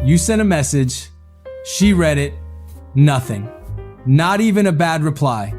You sent a message, she read it, nothing. Not even a bad reply.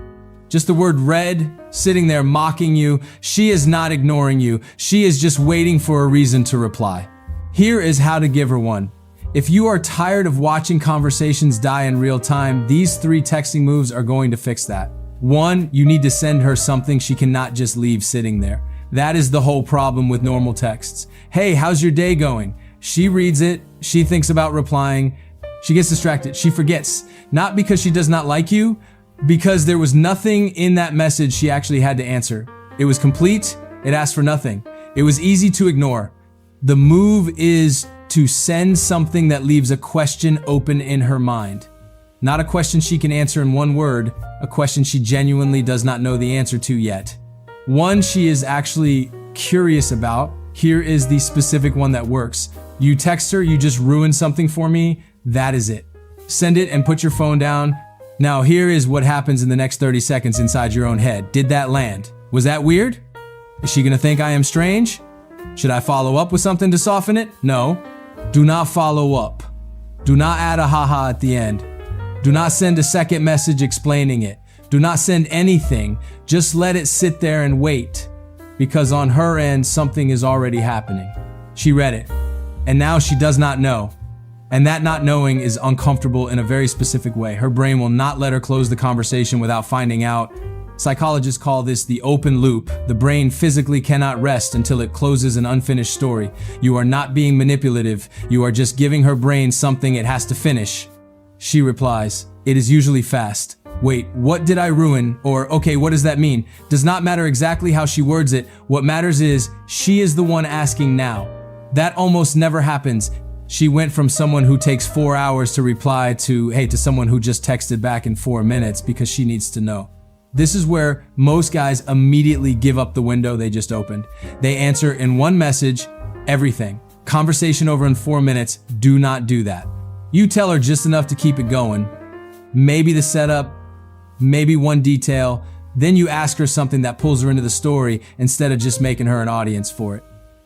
Just the word read, sitting there mocking you. She is not ignoring you. She is just waiting for a reason to reply. Here is how to give her one. If you are tired of watching conversations die in real time, these 3 texting moves are going to fix that. 1, you need to send her something she cannot just leave sitting there. That is the whole problem with normal texts. Hey, how's your day going? She reads it, she thinks about replying, she gets distracted, she forgets. Not because she does not like you, because there was nothing in that message she actually had to answer. It was complete, it asked for nothing. It was easy to ignore. The move is to send something that leaves a question open in her mind. Not a question she can answer in one word, a question she genuinely does not know the answer to yet. One she is actually curious about. Here is the specific one that works. You text her, you just ruined something for me, that is it. Send it and put your phone down. Now here is what happens in the next 30 seconds inside your own head. Did that land? Was that weird? Is she gonna think I am strange? Should I follow up with something to soften it? No. Do not follow up. Do not add a haha at the end. Do not send a second message explaining it. Do not send anything. Just let it sit there and wait. Because on her end, something is already happening. She read it. And now she does not know. And that not knowing is uncomfortable in a very specific way. Her brain will not let her close the conversation without finding out. Psychologists call this the open loop. The brain physically cannot rest until it closes an unfinished story. You are not being manipulative. You are just giving her brain something it has to finish. She replies. It is usually fast. Wait, what did I ruin? Or, okay, what does that mean? Does not matter exactly how she words it. What matters is she is the one asking now. That almost never happens. She went from someone who takes 4 hours to reply to someone who just texted back in 4 minutes because she needs to know. This is where most guys immediately give up the window they just opened. They answer in one message, everything. Conversation over in 4 minutes, do not do that. You tell her just enough to keep it going. Maybe the setup, maybe one detail, then you ask her something that pulls her into the story instead of just making her an audience for it.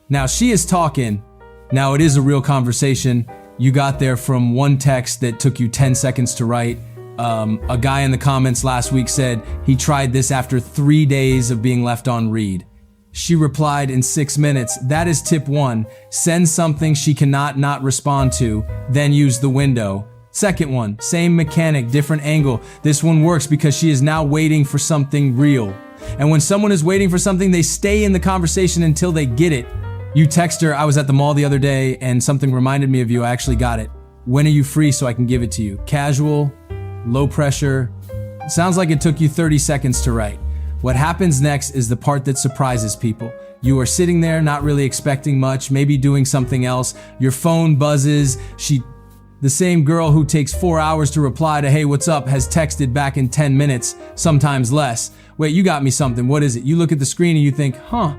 Now she is talking. Now it is a real conversation. You got there from one text that took you 10 seconds to write. A guy in the comments last week said he tried this after 3 days of being left on read. She replied in 6 minutes. That is tip 1. Send something she cannot not respond to, then use the window. Second one, same mechanic, different angle. This one works because she is now waiting for something real. And when someone is waiting for something, they stay in the conversation until they get it. You text her, I was at the mall the other day and something reminded me of you, I actually got it. When are you free so I can give it to you? Casual, low pressure. Sounds like it took you 30 seconds to write. What happens next is the part that surprises people. You are sitting there not really expecting much, maybe doing something else. Your phone buzzes. The same girl who takes 4 hours to reply to, hey, what's up, has texted back in 10 minutes, sometimes less. Wait, you got me something. What is it? You look at the screen and you think, huh.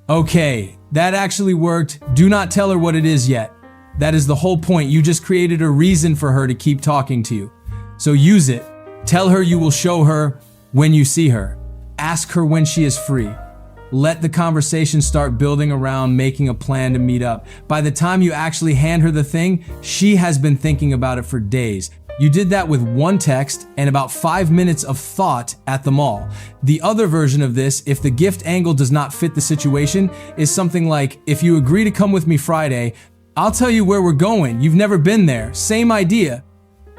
Okay, that actually worked. Do not tell her what it is yet. That is the whole point. You just created a reason for her to keep talking to you. So use it. Tell her you will show her when you see her. Ask her when she is free. Let the conversation start building around making a plan to meet up. By the time you actually hand her the thing, she has been thinking about it for days. You did that with one text and about 5 minutes of thought at the mall. The other version of this, if the gift angle does not fit the situation, is something like, if you agree to come with me Friday, I'll tell you where we're going. You've never been there. Same idea.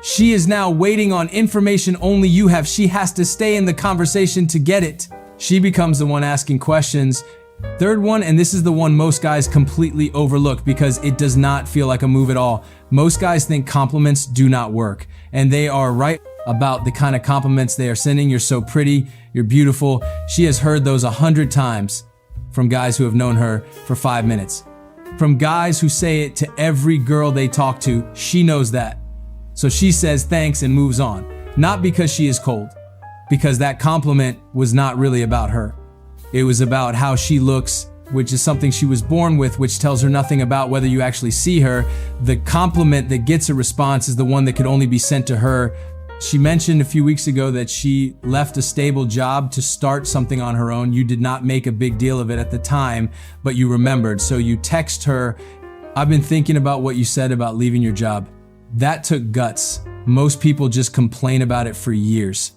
She is now waiting on information only you have. She has to stay in the conversation to get it. She becomes the one asking questions. Third one, and this is the one most guys completely overlook because it does not feel like a move at all. Most guys think compliments do not work, and they are right about the kind of compliments they are sending. You're so pretty, you're beautiful. She has heard those 100 times from guys who have known her for 5 minutes. From guys who say it to every girl they talk to, she knows that. So she says thanks and moves on. Not because she is cold, because that compliment was not really about her. It was about how she looks, which is something she was born with, which tells her nothing about whether you actually see her. The compliment that gets a response is the one that could only be sent to her. She mentioned a few weeks ago that she left a stable job to start something on her own. You did not make a big deal of it at the time, but you remembered. So you text her, I've been thinking about what you said about leaving your job. That took guts. Most people just complain about it for years.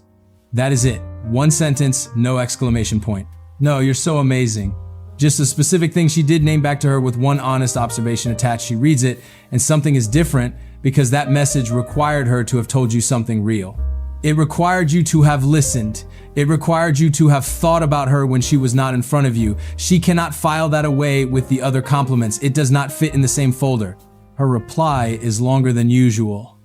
That is it. One sentence, no exclamation point. No, you're so amazing. Just a specific thing she did name back to her with one honest observation attached. She reads it, and something is different because that message required her to have told you something real. It required you to have listened. It required you to have thought about her when she was not in front of you. She cannot file that away with the other compliments. It does not fit in the same folder. Her reply is longer than usual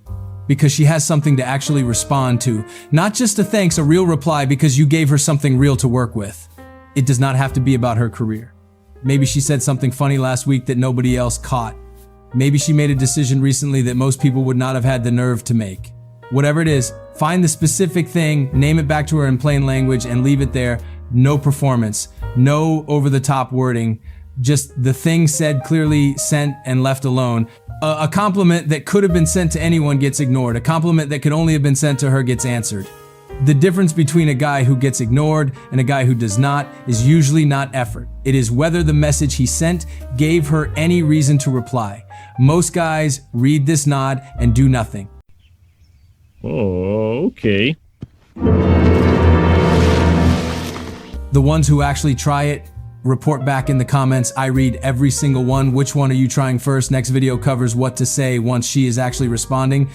because she has something to actually respond to. Not just a thanks, a real reply because you gave her something real to work with. It does not have to be about her career. Maybe she said something funny last week that nobody else caught. Maybe she made a decision recently that most people would not have had the nerve to make. Whatever it is, find the specific thing, name it back to her in plain language, and leave it there. No performance, no over-the-top wording, just the thing said clearly, sent, and left alone. A compliment that could have been sent to anyone gets ignored. A compliment that could only have been sent to her gets answered. The difference between a guy who gets ignored and a guy who does not is usually not effort. It is whether the message he sent gave her any reason to reply. Most guys read this nod and do nothing. Oh, okay. The ones who actually try it, report back in the comments. I read every single one. Which one are you trying first? Next video covers what to say once she is actually responding.